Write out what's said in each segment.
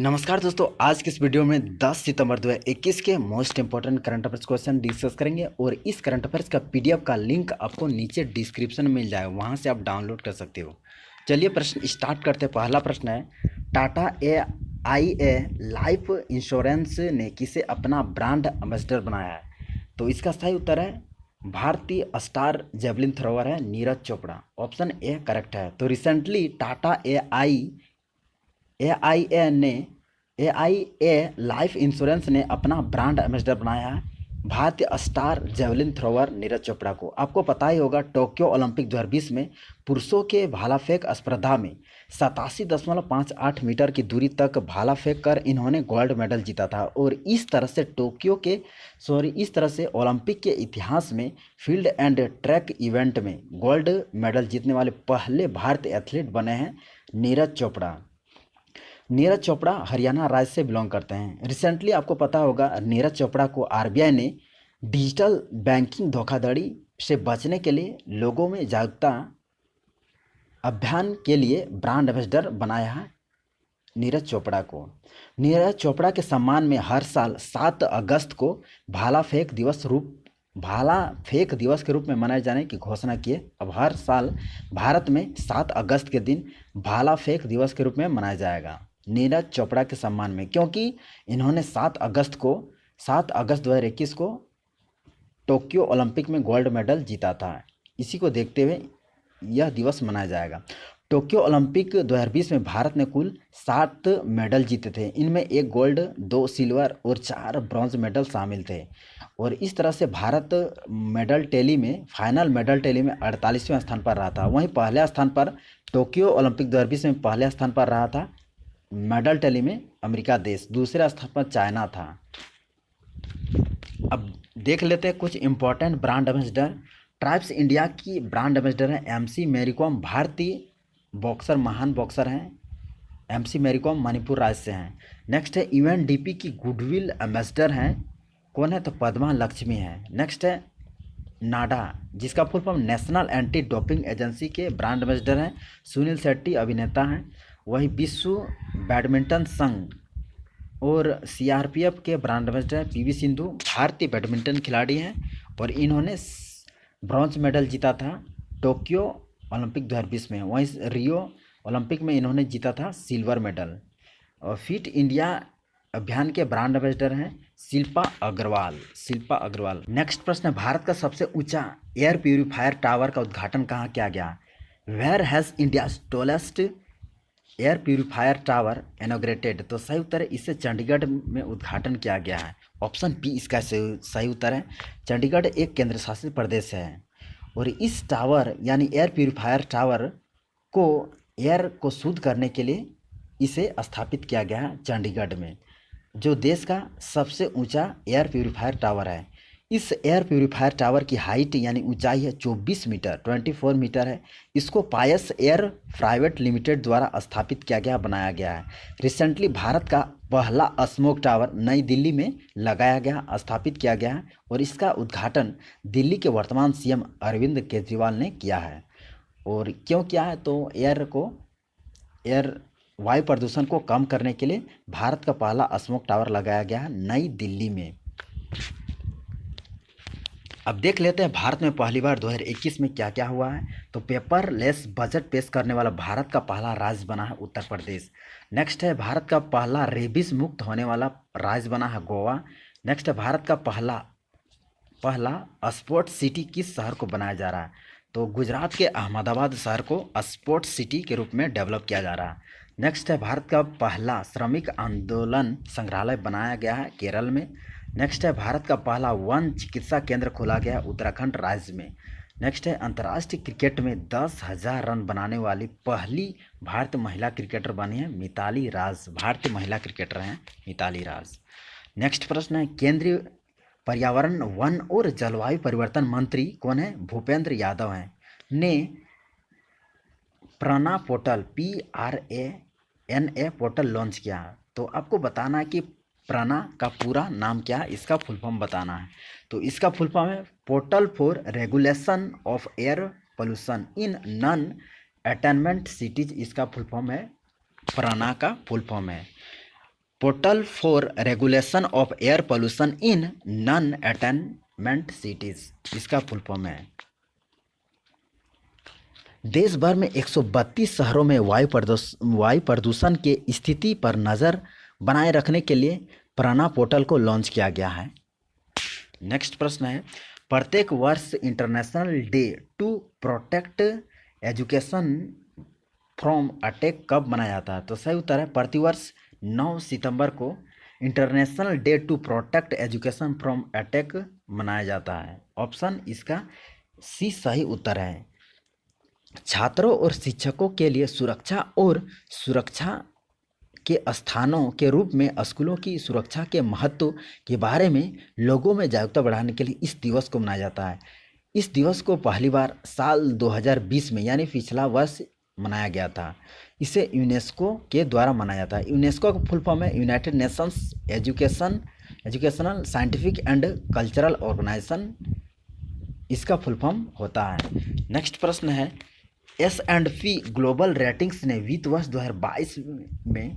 नमस्कार दोस्तों, आज के इस वीडियो में 10 सितंबर 2021 के most important current affairs question discuss करेंगे और इस करंट अफेयर्स का पीडीएफ का लिंक आपको नीचे डिस्क्रिप्शन में मिल जाएगा, वहां से आप डाउनलोड कर सकते हो। चलिए प्रश्न स्टार्ट करते हैं। पहला प्रश्न है, टाटा AIA लाइफ इंश्योरेंस ने किसे अपना ब्रांड एम्बेसडर बनाया है? तो इसका सही उत्तर है भारतीय स्टार जेवलिन थ्रोवर है Neeraj Chopra. Option A correct है। तो recently Tata AIA life insurance ने अपना ब्रांड एम्बेसडर बनाया है भारतीय star javelin thrower Neeraj Chopra को। आपको पता ही होगा टोक्यो ओलंपिक 2020 में पुरुषों के भाला फेंक स्पर्धा में 87.58 मीटर की दूरी तक भाला फेंक कर इन्होंने गोल्ड मेडल जीता था और इस तरह से ओलंपिक के इतिहास में फील्ड एंड ट्रैक इवेंट में गोल्ड मेडल जीतने वाले पहले भारतीय एथलीट बने हैं नीरज चोपड़ा। नीरज चोपड़ा हरियाणा राज्य से बिलोंग करते हैं। रिसेंटली आपको पता होगा नीरज चोपड़ा को आरबीआई ने डिजिटल बैंकिंग धोखाधड़ी से बचने के लिए लोगों में जागरूकता अभियान के लिए ब्रांड एम्बेसडर बनाया है नीरज चोपड़ा को। नीरज चोपड़ा के सम्मान में हर साल 7 अगस्त को भाला फेंक दिवस के रूप में मनाए जाने की घोषणा की है। अब हर साल भारत में 7 अगस्त के दिन भाला फेंक दिवस के रूप में मनाया जाएगा नीरज चोपड़ा के सम्मान में, क्योंकि इन्होंने 7 अगस्त 2021 को टोक्यो ओलंपिक में गोल्ड मेडल जीता था। इसी को देखते हुए यह दिवस मनाया जाएगा। टोक्यो ओलंपिक 2020 में भारत ने कुल 7 मेडल जीते थे। इनमें 1 गोल्ड, 2 सिल्वर और 4 ब्रॉन्ज मेडल शामिल थे और इस तरह से भारत फाइनल मेडल टैली में 48वें स्थान पर रहा था। वहीं पहले स्थान पर टोक्यो ओलंपिक 2020 में पहले स्थान पर रहा था मेडल टैली में अमेरिका देश, दूसरे स्थान पर चाइना था। अब देख लेते हैं कुछ important brand ambassador. Tribes India की ब्रांड एम्बेसडर हैं MC मैरी कॉम, भारतीय बॉक्सर, महान बॉक्सर हैं MC मैरी कॉम, मणिपुर राज्य से हैं। नेक्स्ट है UNDP की गुडविल एम्बेसडर हैं, कौन है? तो पद्मा लक्ष्मी है। नेक्स्ट है नाडा, जिसका full form national anti doping agency के ब्रांड एम्बेसडर हैं सुनील शेट्टी, अभिनेता हैं। वही विश्व बैडमिंटन संघ और CRPF के ब्रांड एम्बेसडर हैं PV सिंधु, भारतीय बैडमिंटन खिलाड़ी हैं और इन्होंने ब्रॉन्ज मेडल जीता था टोक्यो ओलंपिक 2020 में। वहीं रियो ओलंपिक में इन्होंने जीता था सिल्वर मेडल। और फिट इंडिया अभियान के ब्रांड एम्बेसडर हैं शिल्पा अग्रवाल। नेक्स्ट प्रश्न है, भारत का सबसे ऊंचा एयर प्यूरिफायर टावर का उद्घाटन कहाँ किया गया? Where has India tallest air purifier tower inaugurated? तो सही उत्तर है, इसे चंडीगढ़ में उद्घाटन किया गया है। ऑप्शन बी इसका सही उत्तर है। चंडीगढ़ एक केंद्र शासित प्रदेश है और इस टावर यानी एयर प्यूरिफायर टावर को एयर को शुद्ध करने के लिए इसे स्थापित किया गया है चंडीगढ़ में, जो देश का सबसे ऊंचा एयर प्यूरिफायर टावर है। इस एयर प्यूरिफायर टावर की हाइट यानी ऊंचाई है 24 मीटर है। इसको पायस एयर प्राइवेट लिमिटेड द्वारा स्थापित किया गया, बनाया गया है। रिसेंटली भारत का पहला स्मोक टावर नई दिल्ली में लगाया गया, स्थापित किया गया है और इसका उद्घाटन दिल्ली के वर्तमान CM अरविंद केजरीवाल ने किया है। और क्यों किया है? तो वायु प्रदूषण को कम करने के लिए भारत का पहला स्मोक टावर लगाया गया है नई दिल्ली में। अब देख लेते हैं भारत में पहली बार 2021 में क्या क्या हुआ है। तो पेपरलेस बजट पेश करने वाला भारत का पहला राज्य बना है उत्तर प्रदेश। नेक्स्ट है, भारत का पहला रेबीज मुक्त होने वाला राज्य बना है गोवा। नेक्स्ट है, भारत का पहला स्पोर्ट्स सिटी किस शहर को बनाया जा रहा है? तो गुजरात के अहमदाबाद शहर को स्पोर्ट्स सिटी के रूप में डेवलप किया जा रहा है। नेक्स्ट है, भारत का पहला श्रमिक आंदोलन संग्रहालय बनाया गया है केरल में। नेक्स्ट है, भारत का पहला वन चिकित्सा केंद्र खोला गया उत्तराखंड राज्य में। नेक्स्ट है, अंतर्राष्ट्रीय क्रिकेट में 10,000 रन बनाने वाली पहली भारतीय महिला क्रिकेटर बनी है मिताली राज, भारतीय महिला क्रिकेटर हैं मिताली राज। नेक्स्ट प्रश्न है, केंद्रीय पर्यावरण, वन और जलवायु परिवर्तन मंत्री कौन है? भूपेंद्र यादव हैं, ने प्राना पोर्टल PRANA पोर्टल लॉन्च किया। तो आपको बताना है कि प्राना का पूरा नाम क्या है, इसका फुल फॉर्म बताना है। तो इसका फुल फॉर्म है portal for regulation of air pollution in non attainment cities. इसका फुल फॉर्म है, प्राना का फुल फॉर्म है। Portal for regulation of air pollution in non attainment cities, इसका फुल फॉर्म है। देश भर में 132 शहरों में वायु प्रदूषण के स्थिति पर नज़र बनाए रखने के लिए प्राणा पोर्टल को लॉन्च किया गया है। नेक्स्ट प्रश्न है, प्रत्येक वर्ष international day to protect education from attack कब मनाया जाता है? तो सही उत्तर है प्रतिवर्ष 9 सितंबर को international day to protect education from attack मनाया जाता है। ऑप्शन इसका सी सही उत्तर है। छात्रों और शिक्षकों के लिए सुरक्षा के स्थानों के रूप में स्कूलों की सुरक्षा के महत्व के बारे में लोगों में जागरूकता बढ़ाने के लिए इस दिवस को मनाया जाता है। इस दिवस को पहली बार साल 2020 में यानी पिछला वर्ष मनाया गया था। इसे यूनेस्को के द्वारा मनाया जाता है। यूनेस्को का फुल फॉर्म है United Nations Educational Scientific and Cultural Organization, इसका फुल फॉर्म होता है। नेक्स्ट प्रश्न है, S&P ग्लोबल रेटिंग्स ने वित्त वर्ष 2022 में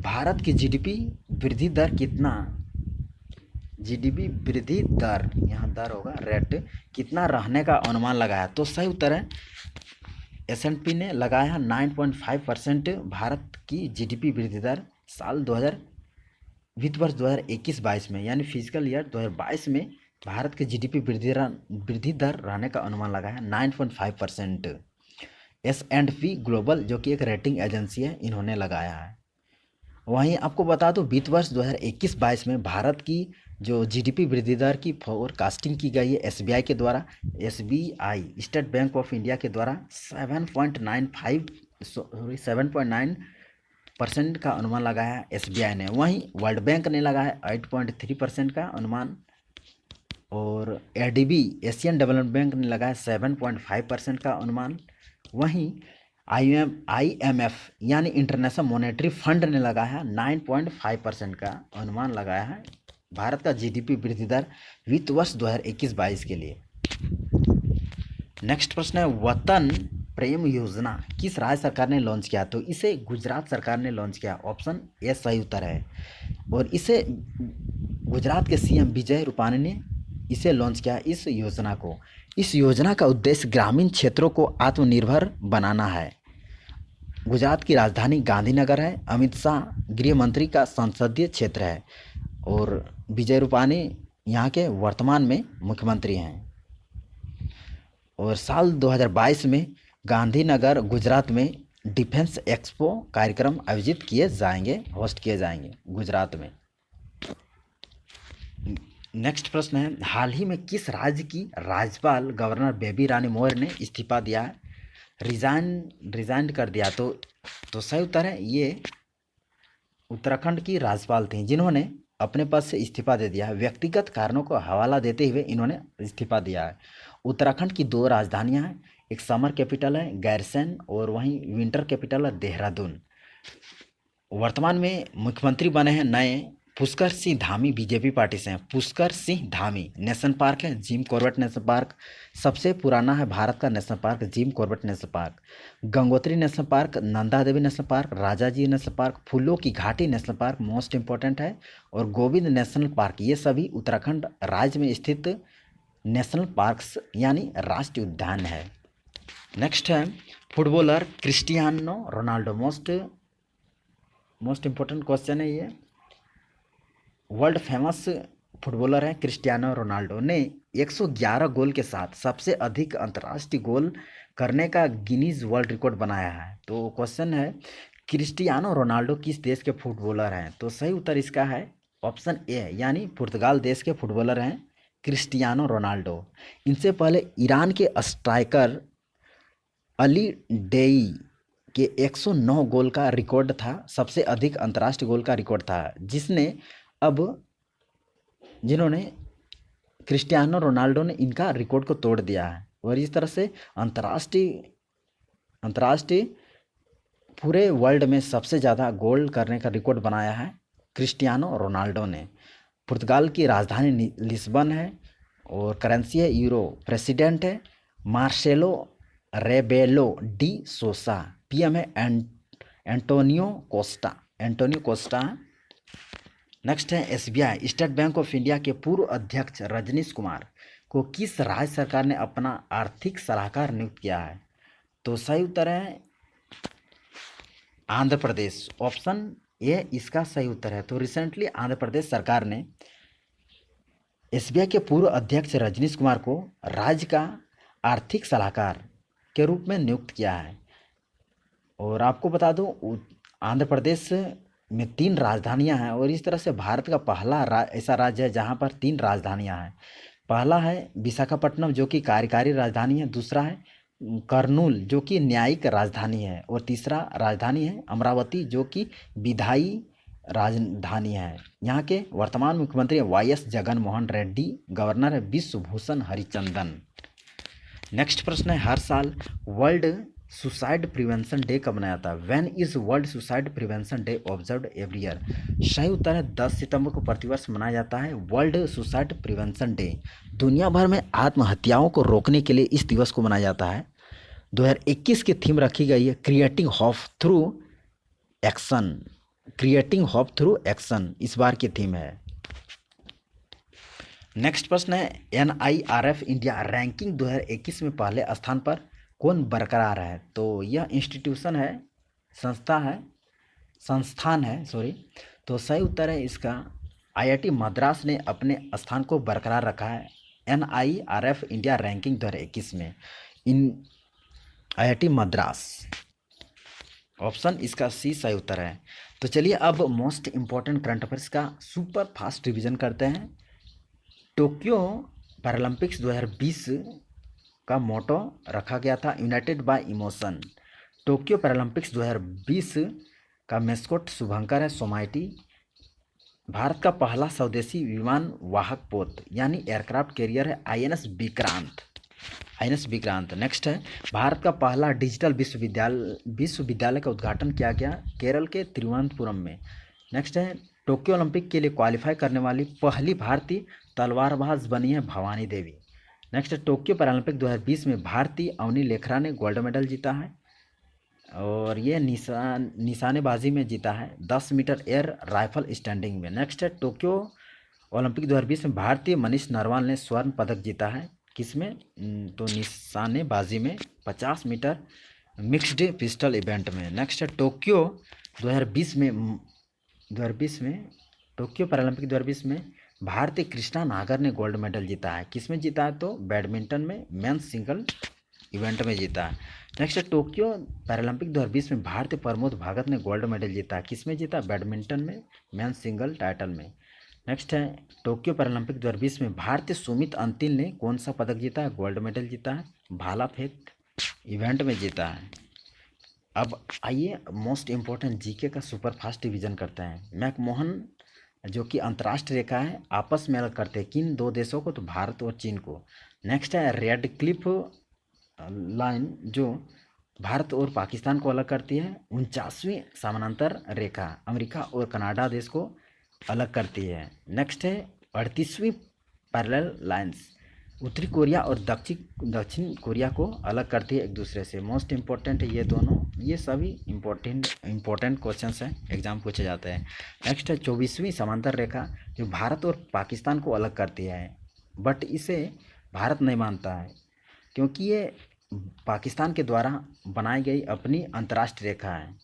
भारत की जीडीपी वृद्धि दर कितना, जीडीपी वृद्धि दर, यहाँ दर होगा रेट, कितना रहने का अनुमान लगाया? तो सही उत्तर है S&P ने लगाया 9.5% भारत की जीडीपी वृद्धि दर साल 2000 वित्त वर्ष 2021-22 में, यानी फिजिकल ईयर 2022 में भारत के जीडीपी वृद्धि दर रहने का अनुमान लगा है 9.5%। S&P ग्लोबल जो कि एक रेटिंग एजेंसी है, इन्होंने लगाया है। वहीं आपको बता दो वित्त वर्ष 2021-22 में भारत की जो जीडीपी वृद्धि दर की फोरकास्टिंग की गई है SBI के द्वारा, SBI state Bank of India के द्वारा 7.9% का अनुमान लगाया है SBI ने। वहीं वर्ल्ड बैंक ने लगाया 8.3% का अनुमान, और ADB एशियन डेवलपमेंट बैंक ने लगाया 7.5% का अनुमान। वहीं IMF यानी इंटरनेशनल मॉनेटरी फंड ने लगाया 9.5% का अनुमान लगाया है भारत का जीडीपी वृद्धि दर वित्त वर्ष 2021-22 के लिए। नेक्स्ट प्रश्न है, वतन प्रेम योजना किस राज्य सरकार ने लॉन्च किया? तो इसे गुजरात सरकार ने लॉन्च किया। ऑप्शन ए सही उत्तर है। और इसे गुजरात के CM विजय रूपाणी ने इसे लॉन्च किया, इस योजना को। इस योजना का उद्देश्य ग्रामीण क्षेत्रों को आत्मनिर्भर बनाना है। गुजरात की राजधानी गांधीनगर है। अमित शाह गृह मंत्री का संसदीय क्षेत्र है और विजय रूपाणी यहाँ के वर्तमान में मुख्यमंत्री हैं। और साल 2022 में गांधीनगर गुजरात में डिफेंस एक्सपो कार्यक्रम आयोजित किए जाएंगे, होस्ट किए जाएंगे गुजरात में। नेक्स्ट प्रश्न है, हाल ही में किस राज्य की राज्यपाल गवर्नर बेबी रानी मौर्य ने इस्तीफा दिया है, रिजाइन कर दिया? तो सही उत्तर है, ये उत्तराखंड की राज्यपाल थी जिन्होंने अपने पद से इस्तीफा दे दिया है। व्यक्तिगत कारणों को हवाला देते हुए इन्होंने इस्तीफा दिया है। उत्तराखंड की 2 राजधानियां हैं, एक समर कैपिटल है गैरसैंण और वहीं विंटर कैपिटल है देहरादून। वर्तमान में मुख्यमंत्री बने हैं नए पुष्कर सिंह धामी, बीजेपी पार्टी से हैं। पुष्कर सिंह धामी। नेशनल पार्क है जिम कॉर्बेट नेशनल पार्क, सबसे पुराना है भारत का national park Jim Corbett national park. Gangotri national park, Nanda Devi national park, Rajaji national park, फूलों की घाटी नेशनल पार्क मोस्ट इंपॉर्टेंट है, और गोविंद नेशनल पार्क। ये सभी उत्तराखंड राज्य में स्थित नेशनल पार्क्स यानी राष्ट्रीय उद्यान है। नेक्स्ट है, footballer Cristiano Ronaldo. Most important question है ये। वर्ल्ड फेमस फुटबॉलर हैं क्रिस्टियानो रोनाल्डो ने 111 गोल के साथ सबसे अधिक अंतर्राष्ट्रीय गोल करने का गिनीज वर्ल्ड रिकॉर्ड बनाया है। तो क्वेश्चन है, क्रिस्टियानो रोनाल्डो किस देश के फुटबॉलर हैं? तो सही उत्तर इसका है ऑप्शन ए, यानी पुर्तगाल देश के फुटबॉलर हैं क्रिस्टियानो रोनाल्डो। इनसे पहले ईरान के स्ट्राइकर अली डेई के 109 गोल का रिकॉर्ड था, सबसे अधिक अंतर्राष्ट्रीय गोल का रिकॉर्ड था, जिन्होंने क्रिस्टियानो रोनाल्डो ने इनका रिकॉर्ड को तोड़ दिया है। और इस तरह से अंतर्राष्ट्रीय पूरे वर्ल्ड में सबसे ज़्यादा गोल करने का रिकॉर्ड बनाया है क्रिस्टियानो रोनाल्डो ने। पुर्तगाल की राजधानी लिस्बन है और करेंसी है यूरो। प्रेसिडेंट है Marcelo Rebelo de Sousa. PM है Antonio Costa. Antonio Costa. Next है SBI State Bank of India के पूर्व अध्यक्ष रजनीश कुमार को किस राज्य सरकार ने अपना आर्थिक सलाहकार नियुक्त किया है? तो सही उत्तर है आंध्र प्रदेश। ऑप्शन ए इसका सही उत्तर है। तो रिसेंटली आंध्र प्रदेश सरकार ने एसबीआई के पूर्व अध्यक्ष रजनीश कुमार को राज्य का आर्थिक सलाहकार के रूप में नियुक्त किया है। और आपको बता दूं आंध्र प्रदेश में 3 राजधानियां हैं और इस तरह से भारत का पहला ऐसा राज्य है जहां पर 3 राजधानियां हैं। पहला है विशाखापट्टनम जो कि कार्यकारी राजधानी है, दूसरा है कर्नूल जो कि न्यायिक राजधानी है और तीसरा राजधानी है अमरावती जो कि विधायी राजधानी है। यहाँ के वर्तमान मुख्यमंत्री वाईएस जगन मोहन रेड्डी, गवर्नर है विश्वभूषण हरिचंदन। नेक्स्ट प्रश्न है हर साल वर्ल्ड सुसाइड प्रिवेंशन डे कब मनाया जाता है? When is world suicide prevention day observed every year? सही उत्तर है 10 सितंबर को प्रतिवर्ष मनाया जाता है वर्ल्ड सुसाइड प्रिवेंशन डे। दुनिया भर में आत्महत्याओं को रोकने के लिए इस दिवस को मनाया जाता है। 2021 की थीम रखी गई है creating hope through action. Creating hope through action इस बार की थीम है। नेक्स्ट प्रश्न है NIRF इंडिया रैंकिंग 2021 में पहले स्थान पर कौन बरकरार है? तो यह इंस्टीट्यूशन है, संस्थान है सॉरी। तो सही उत्तर है इसका IIT मद्रास ने अपने स्थान को बरकरार रखा है NIRF इंडिया रैंकिंग 2021 में इन IIT मद्रास। ऑप्शन इसका सी सही उत्तर है। तो चलिए अब मोस्ट इम्पॉर्टेंट करंट अफेयर्स का सुपर फास्ट रिवीजन करते हैं। टोक्यो पैरालंपिक्स 2020 का मोटो रखा गया था United bye emotion. Tokyo Paralympics 2020 का मैस्कोट शुभंकर है सोमाइटी। भारत का पहला स्वदेशी विमान वाहक पोत यानी एयरक्राफ्ट कैरियर है INS विक्रांत। नेक्स्ट है भारत का पहला डिजिटल विश्वविद्यालय का उद्घाटन किया गया केरल के तिरुवनंतपुरम में। नेक्स्ट है टोक्यो ओलंपिक के लिए क्वालिफाई करने वाली पहली भारतीय तलवारबाज बनी है भवानी देवी। नेक्स्ट है टोक्यो पैरालंपिक 2020 में भारतीय अवनी लेखरा ने गोल्ड मेडल जीता है और ये निशानेबाजी में जीता है 10 मीटर एयर राइफल स्टैंडिंग में। नेक्स्ट है टोक्यो ओलंपिक 2020 में भारतीय मनीष नरवाल ने स्वर्ण पदक जीता है किसमें? तो निशानेबाजी में 50 मीटर मिक्स्ड पिस्टल इवेंट में। नेक्स्ट है टोक्यो 2020 में टोक्यो पैरालंपिक 2020 में भारतीय कृष्णा नागर ने गोल्ड मेडल जीता है किसमें जीता है? तो बैडमिंटन में मेंस सिंगल इवेंट में जीता है। नेक्स्ट है टोक्यो पैरालंपिक 2020 में भारतीय प्रमोद भगत ने गोल्ड मेडल जीता है किसमें जीता? बैडमिंटन में मेंस सिंगल टाइटल में। नेक्स्ट है टोक्यो पैरालंपिक 2020 में भारतीय सुमित अंतिल ने कौन सा पदक जीता है? गोल्ड मेडल जीता है भाला फेंक इवेंट में जीता है। अब आइए मोस्ट इम्पोर्टेंट जीके का सुपर फास्ट डिवीजन करते हैं। मैकमोहन जो कि अंतर्राष्ट्रीय रेखा है आपस में अलग करते हैं किन 2 देशों को? तो भारत और चीन को। नेक्स्ट है रेड क्लिफ लाइन जो भारत और पाकिस्तान को अलग करती है। 49वीं समानांतर रेखा अमेरिका और कनाडा देश को अलग करती है। नेक्स्ट है 38वीं पैरेलल लाइंस उत्तरी कोरिया और दक्षिण कोरिया को अलग करती है एक दूसरे से। मोस्ट इम्पोर्टेंट है ये दोनों, ये सभी इम्पोर्टेंट क्वेश्चंस हैं, एग्जाम पूछे जाते हैं। नेक्स्ट है 24वीं समांतर रेखा जो भारत और पाकिस्तान को अलग करती है बट इसे भारत नहीं मानता है क्योंकि ये पाकिस्तान के द्वारा बनाई गई अपनी अंतर्राष्ट्रीय रेखा है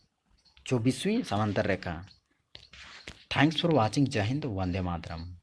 24वीं समांतर रेखा। Thanks for watching. जय हिंद, वंदे मातरम।